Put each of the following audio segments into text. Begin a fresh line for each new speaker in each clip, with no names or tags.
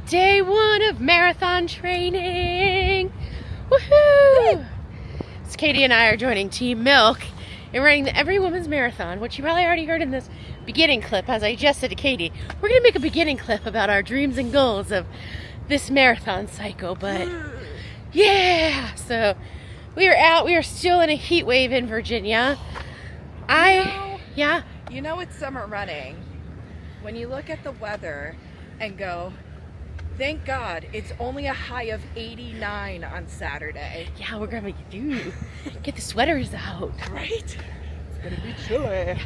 Day one of marathon training. Woohoo! So Katie and I are joining Team Milk and running the Every Woman's Marathon, which you probably already heard in this beginning clip. As I just said to Katie, we're going to make a beginning clip about our dreams and goals of this marathon cycle, but yeah! So we are out. We are still in a heat wave in Virginia.
You know it's summer running when you look at the weather and go, thank God it's only a high of 89 on Saturday.
Yeah, we're gonna get the sweaters out.
Right? It's gonna be chilly.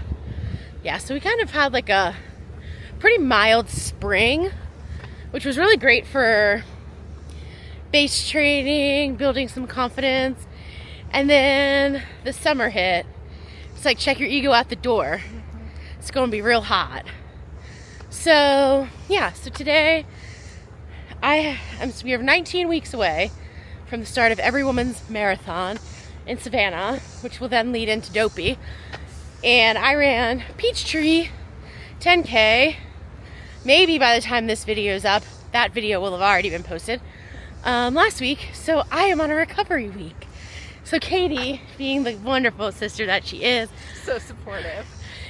Yeah, so we kind of had like a pretty mild spring, which was really great for base training, building some confidence. And then the summer hit. It's like, check your ego out the door. It's gonna be real hot. So yeah, so today we are 19 weeks away from the start of Every Woman's Marathon in Savannah, which will then lead into Dopey. And I ran Peachtree 10K. Maybe by the time this video is up, that video will have already been posted last week. So I am on a recovery week. So Katie, being the wonderful sister that she is,
So supportive.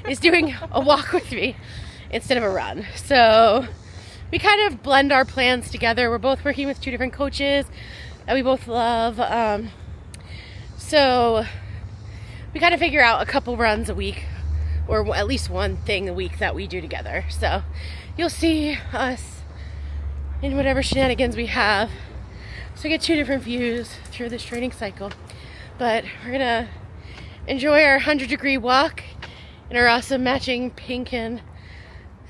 is doing a walk with me instead of a run. So we kind of blend our plans together. We're both working with two different coaches that we both love. So we kind of figure out a couple runs a week, or at least one thing a week that we do together. So you'll see us in whatever shenanigans we have. So we get two different views through this training cycle. But we're gonna enjoy our 100-degree walk in our awesome matching pink and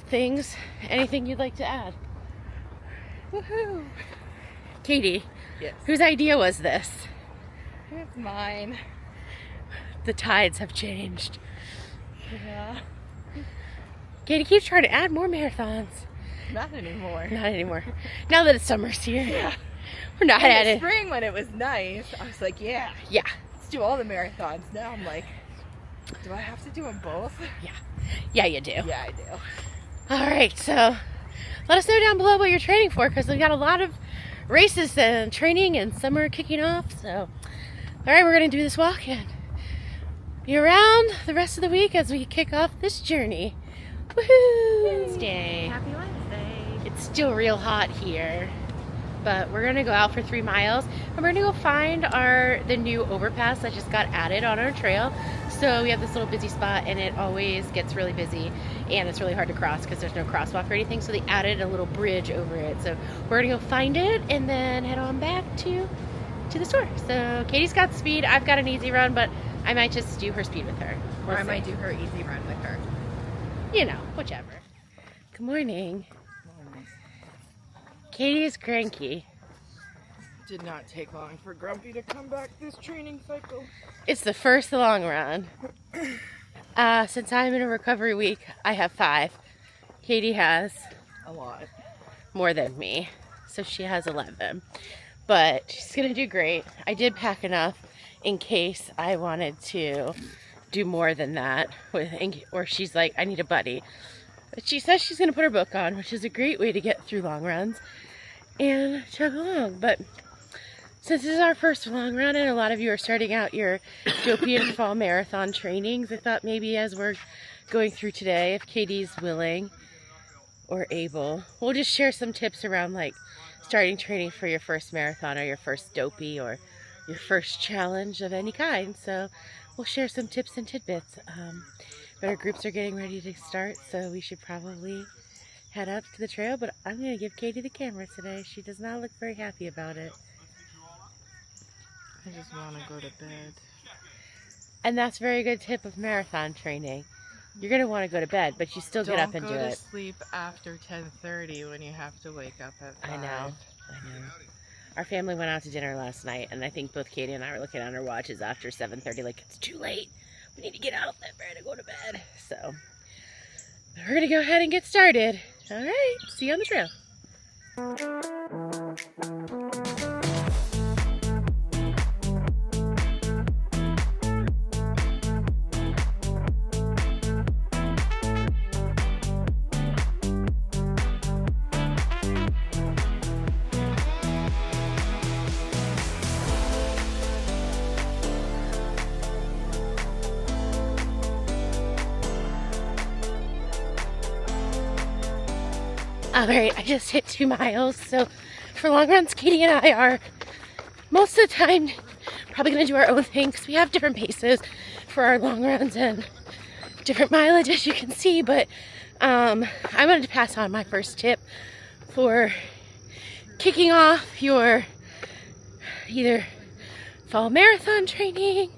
things. Anything you'd like to add?
Woohoo!
Katie,
Yes.
whose idea was this?
It's mine.
The tides have changed.
Yeah.
Katie keeps trying to add more marathons.
Not anymore.
Not anymore. Now that it's summer's here.
Yeah.
We're not
In
at
the
it.
spring when it was nice, I was like, yeah,
Yeah.
let's do all the marathons. Now I'm like, do I have to do them both?
Yeah, you do.
Yeah, I do.
All right, so let us know down below what you're training for, because we've got a lot of races and training and summer kicking off. So, all right, we're going to do this walk and be around the rest of the week as we kick off this journey. Woohoo! Wednesday.
Happy Wednesday.
It's still real hot here, but we're going to go out for 3 miles and we're going to go find the new overpass that just got added on our trail. So we have this little busy spot and it always gets really busy and it's really hard to cross because there's no crosswalk or anything. So they added a little bridge over it. So we're gonna go find it and then head on back to the store. So Katie's got speed, I've got an easy run, but I might just do her speed with her.
Or I might do her easy run with her.
You know, whichever. Good morning. Katie is cranky.
Did not take long for Grumpy to come back this training cycle.
It's the first long run. Since I'm in a recovery week, I have 5. Katie has
A lot.
more than me, so she has 11. But she's gonna do great. I did pack enough in case I wanted to do more than that, or she's like, I need a buddy. But she says she's gonna put her book on, which is a great way to get through long runs and chug along. But since this is our first long run and a lot of you are starting out your Dopey and fall marathon trainings, I thought maybe as we're going through today, if Katie's willing or able, we'll just share some tips around like starting training for your first marathon or your first Dopey or your first challenge of any kind. So we'll share some tips and tidbits. But our groups are getting ready to start, so we should probably head up to the trail. But I'm going to give Katie the camera today. She does not look very happy about it.
I just want to go to bed.
And that's a very good tip of marathon training. You're going to want to go to bed, but you still get up and do
Don't go to
it.
sleep after 10:30 when you have to wake up at 5.
I know. Our family went out to dinner last night, and I think both Katie and I were looking at our watches after 7:30, like, it's too late. We need to get out there to go to bed. So, we're going to go ahead and get started. All right, see you on the trail. All right, I just hit 2 miles. So for long runs, Katie and I are most of the time probably gonna do our own thing because we have different paces for our long runs and different mileage, as you can see. But I wanted to pass on my first tip for kicking off your either fall marathon training,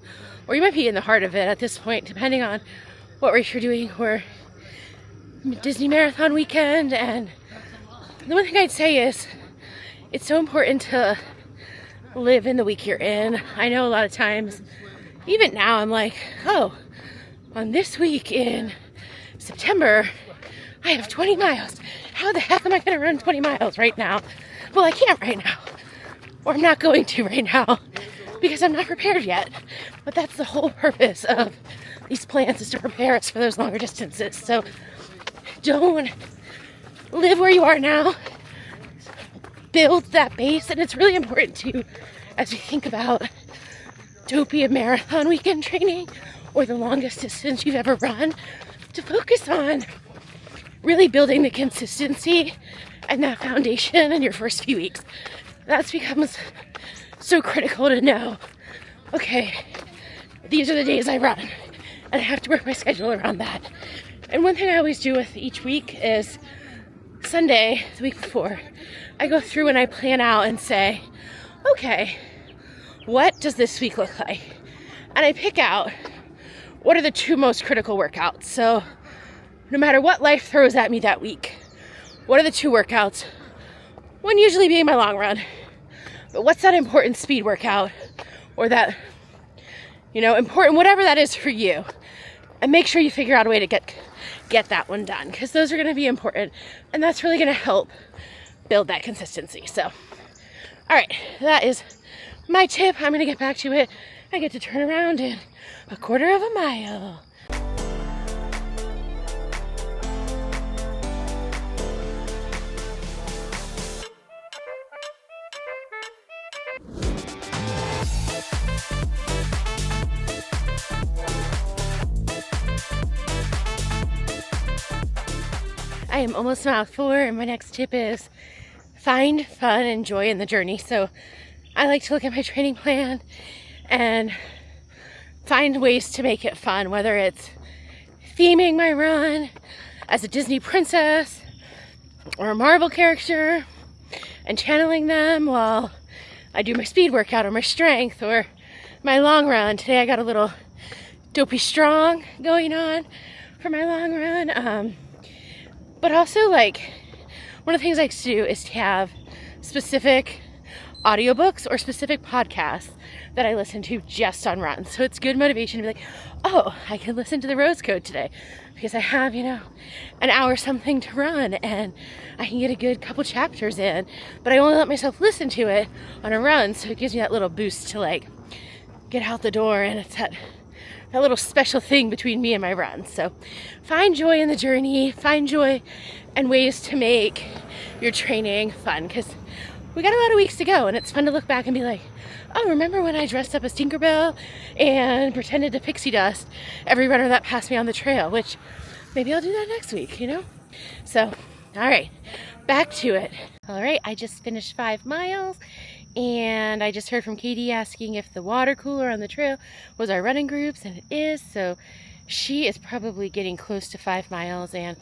or you might be in the heart of it at this point, depending on what race you're doing, or Disney marathon weekend. And the one thing I'd say is it's so important to live in the week you're in. I know a lot of times, even now, I'm like, oh, on this week in September, I have 20 miles. How the heck am I going to run 20 miles right now? Well, I can't right now. Or I'm not going to right now because I'm not prepared yet. But that's the whole purpose of these plans, is to prepare us for those longer distances. So don't live where you are now. Build that base. And it's really important too, as we think about Dopey and marathon weekend training, or the longest distance you've ever run, to focus on really building the consistency and that foundation in your first few weeks. That becomes so critical to know, okay, these are the days I run, and I have to work my schedule around that. And one thing I always do with each week is Sunday, the week before, I go through and I plan out and say, okay, what does this week look like? And I pick out what are the 2 most critical workouts. So no matter what life throws at me that week, what are the 2 workouts? One usually being my long run. But what's that important speed workout? Or that, important, whatever that is for you. And make sure you figure out a way to get that one done, because those are going to be important. And that's really going to help build that consistency. So, all right, that is my tip. I'm going to get back to it. I get to turn around in 1/4 mile. I am almost mile 4, and my next tip is find fun and joy in the journey. So I like to look at my training plan and find ways to make it fun, whether it's theming my run as a Disney princess or a Marvel character and channeling them while I do my speed workout or my strength or my long run. Today I got a little Dopey strong going on for my long run. But also, like, one of the things I like to do is to have specific audiobooks or specific podcasts that I listen to just on runs. So it's good motivation to be like, oh, I can listen to the Rose Code today because I have, an hour something to run and I can get a good couple chapters in. But I only let myself listen to it on a run, so it gives me that little boost to, like, get out the door, and it's that little special thing between me and my run. So find joy in the journey, find joy and ways to make your training fun, because we got a lot of weeks to go, and it's fun to look back and be like, oh, remember when I dressed up as Tinkerbell and pretended to pixie dust every runner that passed me on the trail, which maybe I'll do that next week, So, all right, back to it. All right, I just finished 5 miles. And I just heard from Katie asking if the water cooler on the trail was our running groups, and it is. So she is probably getting close to 5 miles and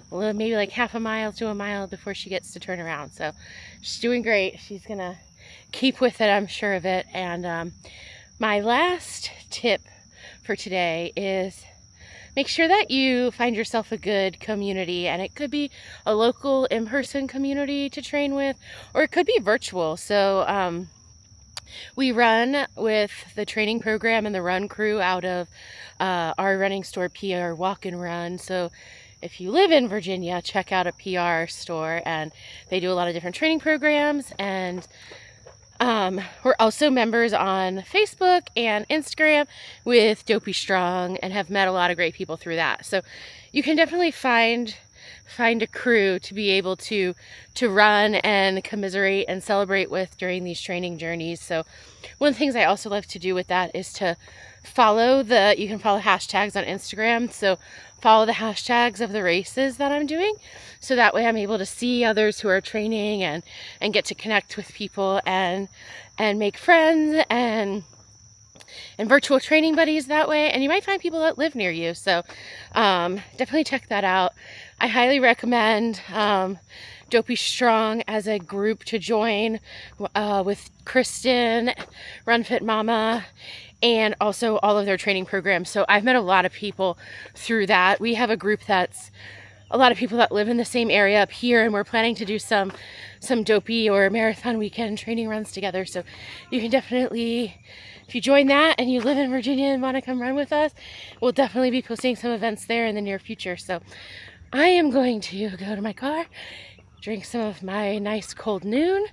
maybe like 1/2 mile to a mile before she gets to turn around. So she's doing great. She's going to keep with it, I'm sure of it. And my last tip for today is make sure that you find yourself a good community, and it could be a local in-person community to train with, or it could be virtual. So we run with the training program and the run crew out of our running store, PR Walk and Run. So if you live in Virginia, check out a PR store, and they do a lot of different training programs. And we're also members on Facebook and Instagram with Dopey Strong, and have met a lot of great people through that. So you can definitely find a crew to be able to run and commiserate and celebrate with during these training journeys. So one of the things I also love to do with that is to you can follow hashtags on Instagram. So follow the hashtags of the races that I'm doing. So that way I'm able to see others who are training and get to connect with people and make friends and virtual training buddies that way. And you might find people that live near you. So definitely check that out. I highly recommend Dopey Strong as a group to join with Kristen, Run Fit Mama, and also all of their training programs. So I've met a lot of people through that. We have a group that's a lot of people that live in the same area up here, and we're planning to do some Dopey or marathon weekend training runs together. So you can definitely, if you join that and you live in Virginia and want to come run with us, we'll definitely be posting some events there in the near future. So I am going to go to my car, drink some of my nice cold noon,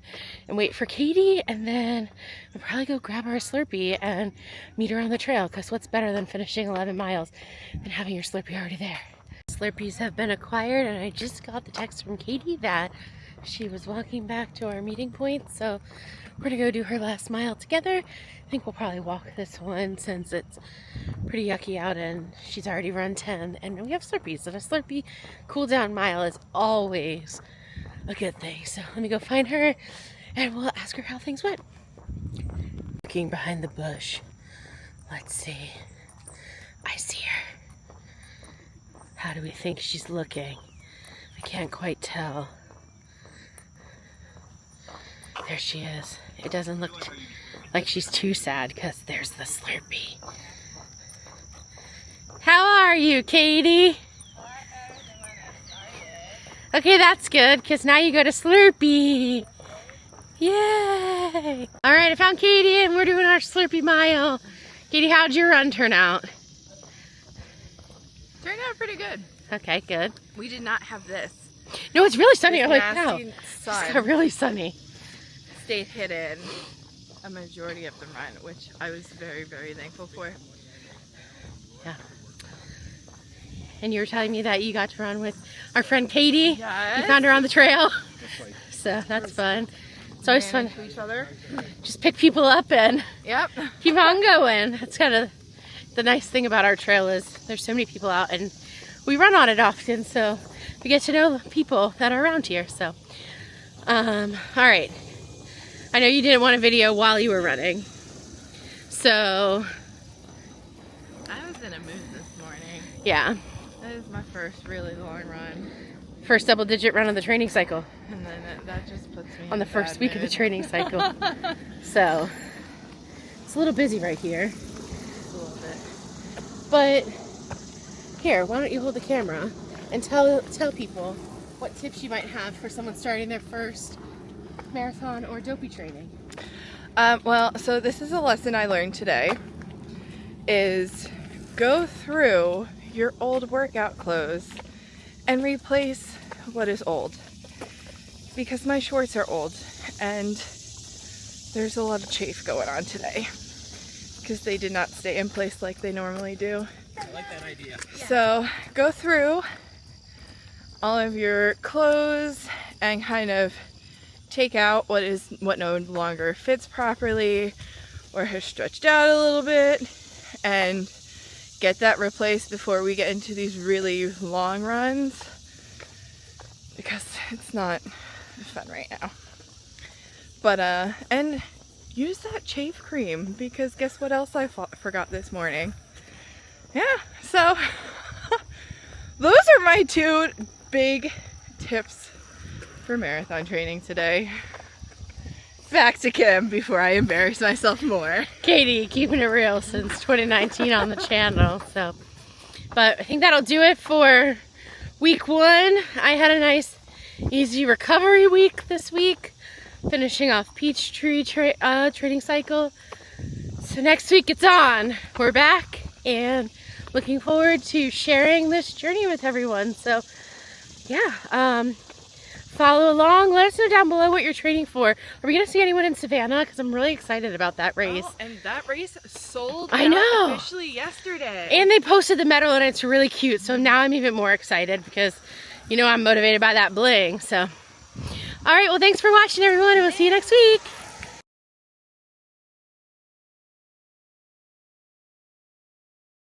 and wait for Katie, and then we'll probably go grab our Slurpee and meet her on the trail, because what's better than finishing 11 miles than having your Slurpee already there. Slurpees have been acquired, and I just got the text from Katie that she was walking back to our meeting point, so we're gonna go do her last mile together. I think we'll probably walk this one since it's pretty yucky out and she's already run 10, and we have Slurpees, and a Slurpee cool down mile is always a good thing. So let me go find her and we'll ask her how things went. Looking behind the bush. Let's see. I see her. How do we think she's looking? I can't quite tell. There she is. It doesn't look like she's too sad because there's the Slurpee. How are you, Katie? Okay, that's good, because now you go to Slurpee. Yay! All right, I found Katie, and we're doing our Slurpee mile. Katie, how'd your run turn out?
Turned out pretty good.
Okay, good.
We did not have this.
No, it's really sunny. I'm like,
Nasty
wow,
sun
it's got really sunny.
stayed hidden a majority of the run, which I was very, very thankful for.
Yeah. And you were telling me that you got to run with our friend Katie.
Yes.
You found her on the trail. So that's fun. It's always fun
to each other.
Just pick people up and
Yep.
keep on going. That's kind of the nice thing about our trail is there's so many people out, and we run on it often, so we get to know people that are around here. So all right, I know you didn't want a video while you were running, so
I was in a mood this morning.
yeah,
That is my first really long run,
first double-digit run of the training cycle
and then that just puts me
on
in
the
a
first
bad
week of the
mood.
training cycle. So it's a little busy right here,
Just a little bit.
but here, why don't you hold the camera and tell people what tips you might have for someone starting their first marathon or Dopey training.
Well, so this is a lesson I learned today, is go through your old workout clothes and replace what is old. Because my shorts are old and there's a lot of chafe going on today because they did not stay in place like they normally do.
I like that idea.
So go through all of your clothes and kind of take out what no longer fits properly or has stretched out a little bit and get that replaced before we get into these really long runs, because it's not fun right now. But and use that chafe cream, because guess what else I forgot this morning? Yeah, so those are my two big tips for marathon training today. Back to Kim before I embarrass myself more.
Katie, keeping it real since 2019 on the channel. So, but I think that'll do it for week 1. I had a nice, easy recovery week this week, finishing off Peachtree training cycle. So next week it's on. We're back and looking forward to sharing this journey with everyone. So, yeah. Follow along. Let us know down below what you're training for. Are we going to see anyone in Savannah? Because I'm really excited about that race.
Oh, and that race sold
I
out
know.
officially yesterday.
And they posted the medal, and it's really cute. So now I'm even more excited because, you know, I'm motivated by that bling. So, all right. Well, thanks for watching, everyone, and we'll see you next week.